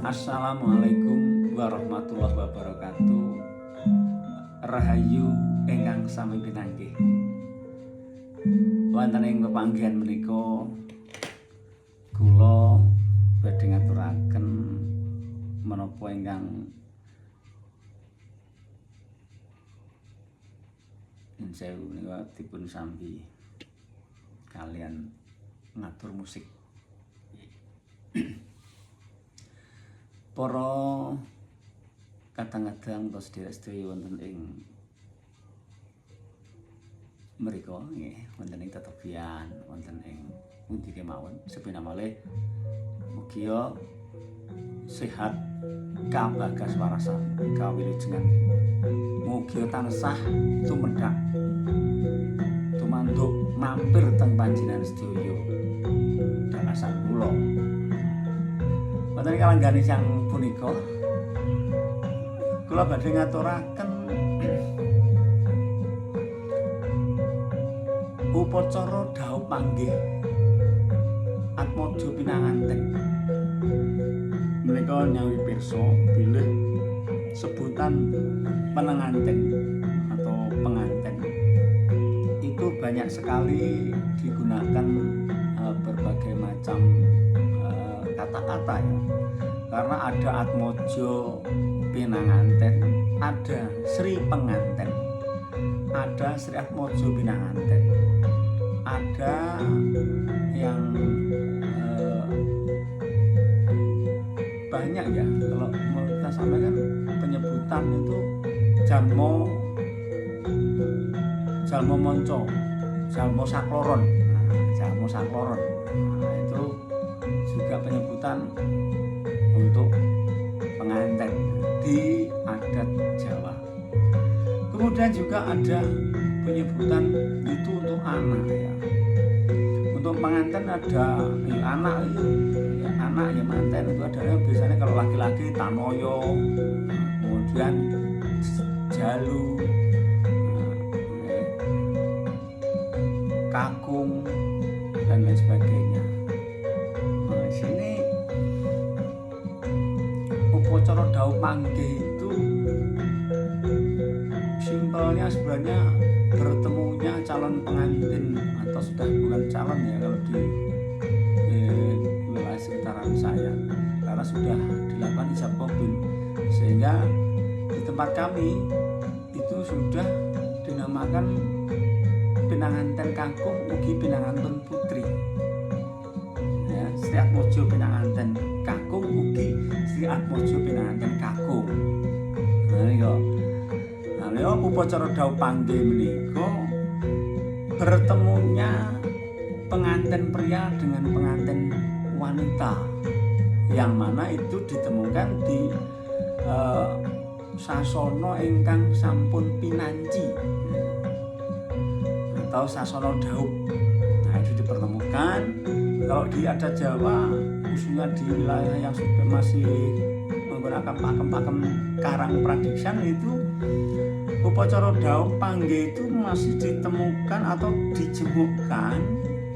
Assalamualaikum warahmatullahi wabarakatuh. Rahayu ingkang sami pinanggih. Wonten ing pepanggihan menika kula badhe ngaturaken menapa ingkang sewu menika dipun sambi kalian ngatur musik. Para kadang-kadang tos sedherek wonten ing mriku nggih, wonten ing tetepian, wonten ing pundi kemawon sepina malih mugi sehat kabagas warasan kawilujengan. Mugi tansah tumedhak tumanduk mampir teng panjenengan sedaya dalasan kula. Wonten kalanggane sang punika kula badhe ngaturaken upacara dhaup panggih Atmadja pinanganten. Menika nyawi pirsa bilih sebutan penanganten atau penganten itu banyak sekali digunakan berbagai macam kata-kata ya. Karena ada Atmadja pinanganten, ada Sri penganten, ada Sri Atmadja pinanganten, ada yang banyak ya. Kalau mau kita sampaikan penyebutan itu Jalmo Monco, Jalmo Sakloron. Jalmo Sakloron. Itu juga penyebutan untuk pengantin di adat Jawa. Kemudian juga ada penyebutan itu untuk anak ya. Untuk pengantin ada anak itu, ya, anak ya manten itu adanya biasanya kalau laki-laki Tanoyo, kemudian Jalu, Kakung dan lain sebagainya. Nah, sini upacara dhaup panggih itu simpelnya sebenarnya bertemunya calon pengantin atau sudah bukan calon ya kalau di wilayah sekitaran saya, karena sudah dilakukan ijab qabul, sehingga di tempat kami itu sudah dinamakan pinanganten kakung ugi pinanganten putri ya, Sri Atmadja pinanganten kakung ugi Sri Atmadja pinanganten kakung. Nah, upacara dhaup panggih menika bertemunya pengantin pria dengan pengantin wanita, yang mana itu ditemukan di sasana ingkang sampun pinanci atau sasana dhaup. Nah, itu dipertemukan. Kalau di adat Jawa, khususnya di wilayah yang sudah masih menggunakan pakem-pakem karang pradiksan, itu upacara dhaup panggih itu masih ditemukan atau dijemukkan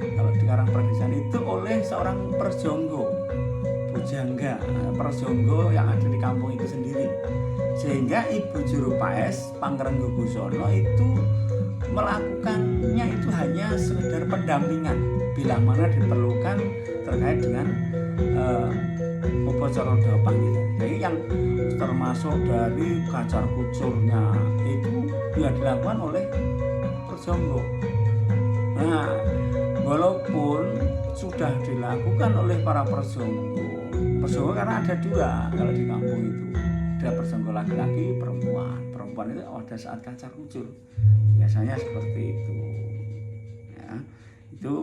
kalau di karang pradiksan itu oleh seorang persjonggo, bujangga, persjonggo yang ada di kampung itu sendiri. Sehingga Ibu Juru Paes Pangrenggo Busono itu melakukannya itu hanya sekedar pendampingan bila mana diperlukan terkait dengan upacara dhaup panggih. Jadi yang termasuk dari kacar kucurnya itu juga dilakukan oleh persjonggo. Nah, walaupun sudah dilakukan oleh para persjonggo karena ada dua kalau di kampung itu, ada persjonggo laki-laki, perempuan itu pada saat kacar kucur biasanya seperti itu ya. Itu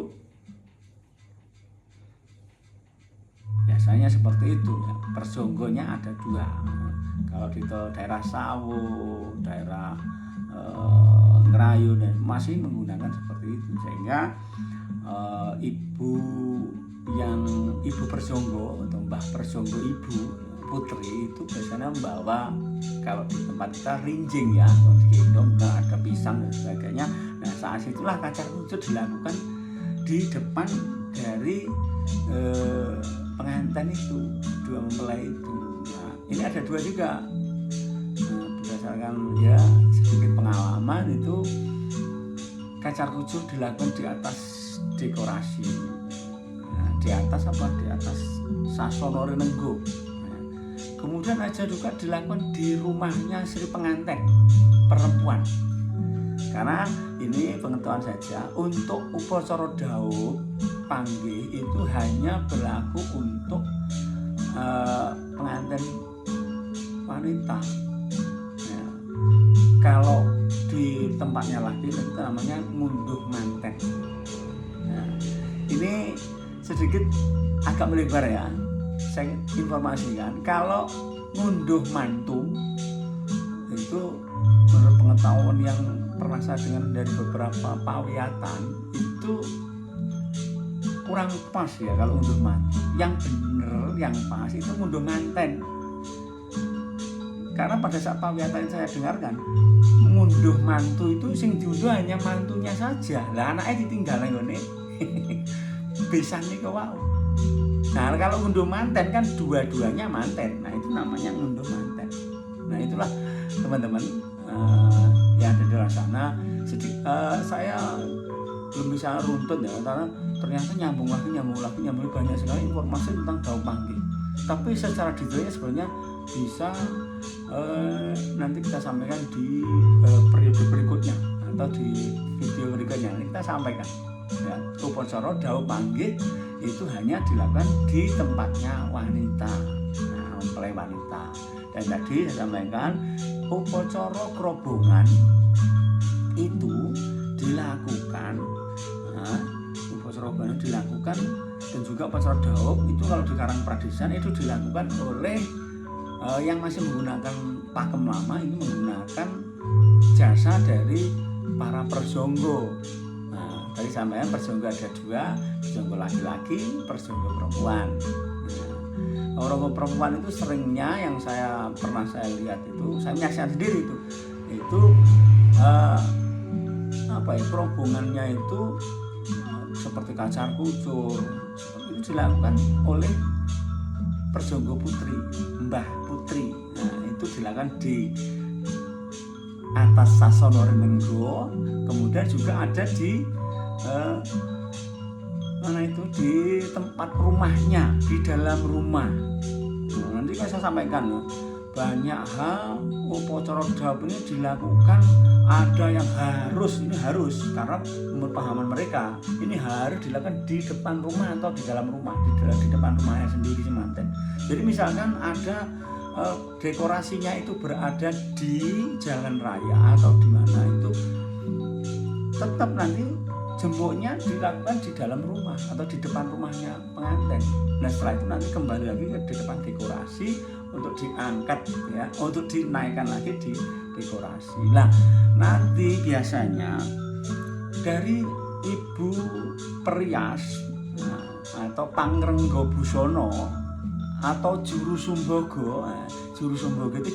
biasanya seperti itu ya. Persjonggonya ada dua. Kalau di daerah Sawu, daerah Ngerayu dan masih menggunakan seperti itu, sehingga ibu persjonggo atau mbah persjonggo ibu putri itu biasanya membawa, kalau di tempat kita rinjing ya, digendong, ada pisang dan sebagainya. Nah, saat itulah kacar kucur dilakukan di depan dari pengantin itu. dua mempelai itu. Nah, ini ada dua juga. Nah, berdasarkan ya sedikit pengalaman itu kacar kucur dilakukan di atas dekorasi. Nah, di atas apa? Di atas Sasono Rinenggo. Nah, kemudian aja juga dilakukan di rumahnya Sri pengantin perempuan. Karena ini pengetahuan saja, untuk upacara daup panggih itu hanya berlaku untuk pengantin wanita. Ya. Kalau di tempatnya laki itu namanya ngunduh manten. Nah, ini sedikit agak melebar ya. Saya informasikan kalau ngunduh mantu itu menurut pengetahuan yang pernah saya dengar dari beberapa pawiyatan itu kurang pas ya kalau ngunduh mantu. Yang bener, yang pas itu ngunduh manten. Karena pada saat pawiyatan yang saya dengarkan, ngunduh mantu itu sing diunduh hanya mantunya saja. Lah anaknya ditinggal ngene. Bisa nih kau. Nah kalau ngunduh manten kan dua-duanya manten. Nah itu namanya ngunduh manten. Nah itulah teman-teman yang ada di luar sana. Saya belum bisa runtut ya, karena ternyata nyambung lagi banyak sekali informasi tentang daup panggih. Tapi secara detailnya sebenarnya bisa nanti kita sampaikan di periode berikutnya atau di video berikutnya. Ini kita sampaikan ya, upacara daup panggih itu hanya dilakukan di tempatnya wanita, nah, mempelai wanita. Dan tadi saya sampaikan upacara kerobongan itu dilakukan, nah, upacara kerobongan dilakukan dan juga upacara daup itu kalau di Karang Pradesan itu dilakukan oleh yang masih menggunakan pakem lama, ini menggunakan jasa dari para personggo. Nah, tadi sampaikan personggo ada dua, personggo laki-laki, personggo perempuan. Nah, orang perempuan itu seringnya yang pernah saya lihat itu, saya menyaksikan sendiri itu kerobongannya itu seperti kacar kucur, itu dilakukan oleh personggo putri, mbah putri. Nah itu dilakukan di atas Sasono Rinenggo, kemudian juga ada di di tempat rumahnya, di dalam rumah. Nah, nanti kan saya sampaikan banyak hal upacara daup ini dilakukan, ada yang harus karena menurut pahaman mereka ini harus dilakukan di depan rumah atau di dalam rumah, di depan rumahnya sendiri semanten. Jadi misalkan ada dekorasinya itu berada di jalan raya atau di mana, itu tetap nanti jemboknya dilakukan di dalam rumah atau di depan rumahnya pengantin. Nah setelah itu nanti kembali lagi ke depan dekorasi untuk diangkat ya, untuk dinaikkan lagi di dekorasi. Nah nanti biasanya dari ibu perias atau Pangrenggo Busono atau juru sumbogo itu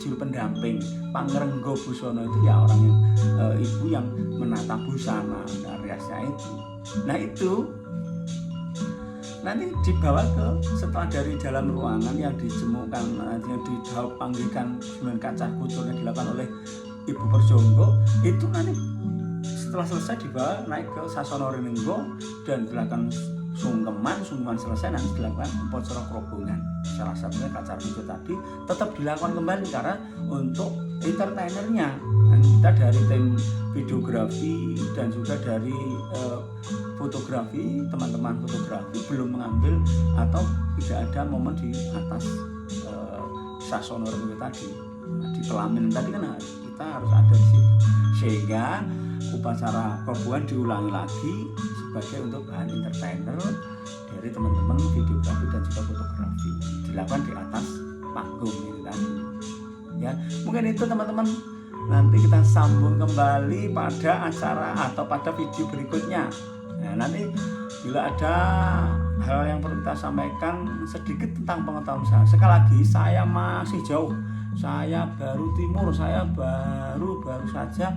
juru pendamping. Pangrenggo Busono itu ya orang yang ibu yang menata busana dan riasnya itu. Nah itu nanti dibawa setelah dari dalam ruangan yang dijemukkan, yang didaup panggihkan dengan kacar kucur yang dilakukan oleh ibu personggo, itu nanti setelah selesai dibawa naik ke Sasono Rinenggo dan dilakukan sungkeman selesai, nanti dilakukan upacara kerobongan. Salah satunya kacar kucur tadi tetap dilakukan kembali karena untuk entertainernya. Dan kita dari tim videografi dan juga dari fotografi, teman-teman fotografi belum mengambil atau tidak ada momen di atas Sasono Rinenggo tadi, di Pelamin tadi kan kita harus ada di situ, sehingga upacara kerobongan diulangi lagi sebagai untuk bahan entertainer dari teman-teman videografi dan juga fotografi, dilakukan di atas panggung ini tadi ya. Mungkin itu teman-teman, nanti kita sambung kembali pada acara atau pada video berikutnya. Nah, nanti bila ada hal yang perlu kita sampaikan sedikit tentang pengetahuan saya. Sekali lagi saya masih jauh, saya baru timur, saya baru saja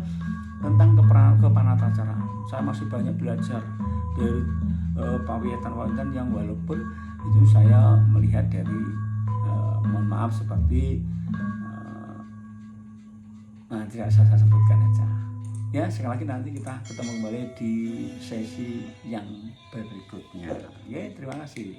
tentang kepanatacaraan. Saya masih banyak belajar dari pawiyatan yang walaupun itu saya melihat dari mohon maaf seperti tidak saya sebutkan aja. Ya, sekali lagi nanti kita ketemu kembali di sesi yang berikutnya. Ya, terima kasih.